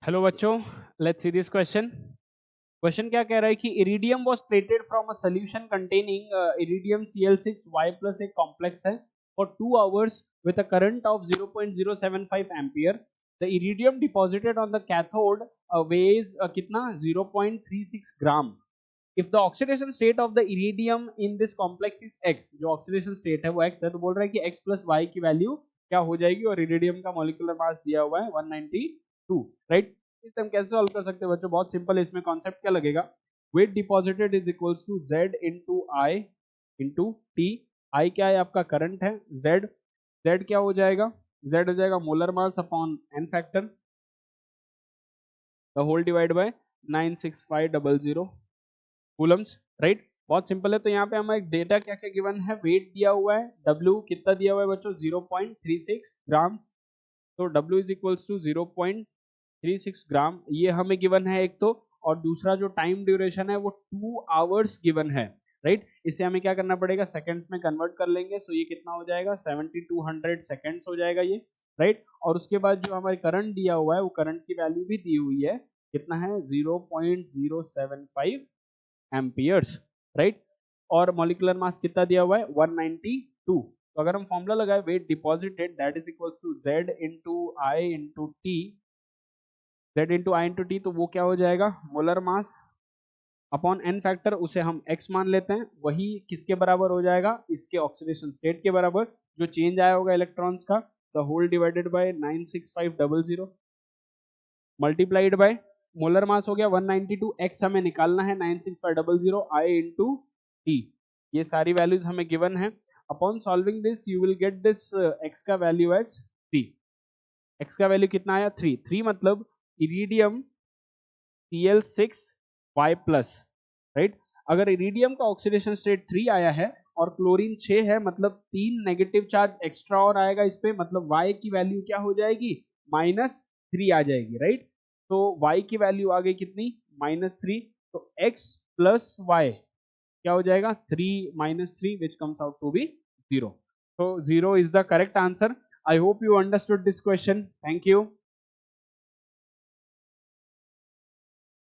Hello बच्चों, let's see this question. Question क्या कह रहा है कि iridium was plated from a solution containing iridium Cl6y plus एक कॉम्प्लेक्स है for 2 hours with a current of 0.075 ampere. The iridium deposited on the cathode was कितना 0.36 gram. If the oxidation state of the iridium in this complex is x, जो oxidation state है वो x है, तो बोल रहा है कि x प्लस y की वैल्यू क्या हो जाएगी, और इरिडियम का मॉलिक्यूलर मास दिया हुआ है 192, राइट। इसे हम कैसे सॉल्व कर सकते हैं बच्चों? बहुत सिंपल है। इसमें कॉन्सेप्ट क्या लगेगा, weight deposited is equals to z into I into T. I क्या है? आपका करंट है। z क्या हो जाएगा? z हो जाएगा molar mass upon n factor the whole divide by 96500 coulombs, right. बहुत सिंपल है। तो यहाँ पे हमारे डेटा क्या क्या गिवन है, वेट दिया हुआ है, W कितना दिया हुआ है बच्चों 0.36 ग्राम्स। तो W इज इक्वल्स टू 0.36 ग्राम, ये हमें गिवन है एक तो। और दूसरा जो टाइम ड्यूरेशन है वो 2 आवर्स गिवन है, राइट। इसे हमें क्या करना पड़ेगा, सेकंड्स में कन्वर्ट कर लेंगे। सो ये कितना हो जाएगा 7200 सेकंड्स हो जाएगा ये, राइट। और उसके बाद जो हमारे करंट दिया हुआ है वो करंट की वैल्यू भी दी हुई है, कितना है 0.075 एम्पियर्स, राइट। और मॉलिक्यूलर मास कितना दिया हुआ है 192। तो अगर हम फॉर्मूला लगाए, weight deposited that is equals to z into I into t, z into I into t, तो वो क्या हो जाएगा molar mass upon n factor, उसे हम x मान लेते हैं। वही किसके बराबर हो जाएगा, इसके ऑक्सीडेशन स्टेट के बराबर, जो चेंज आया होगा इलेक्ट्रॉन्स का, the whole divided by 96500 multiplied by molar mass हो गया 192, x हमें निकालना है 96500 आई इंटू टी। ये सारी वैल्यूज हमें गिवन है। Upon solving this you will get this x का वैल्यू एज 3। x का वैल्यू कितना आया 3 मतलब इरिडियम Cl6y प्लस, राइट। अगर इरिडियम का ऑक्सीडेशन स्टेट 3 आया है और क्लोरीन 6 है, मतलब 3 नेगेटिव चार्ज एक्स्ट्रा और आएगा इस पे, मतलब y की वैल्यू क्या हो जाएगी -3 आ जाएगी, राइट। तो y की वैल्यू आ गई कितनी -3। तो x प्लस y क्या हो जाएगा 3 -3 which comes out to be 0। तो 0 is the correct answer. I hope you understood this question. Thank you.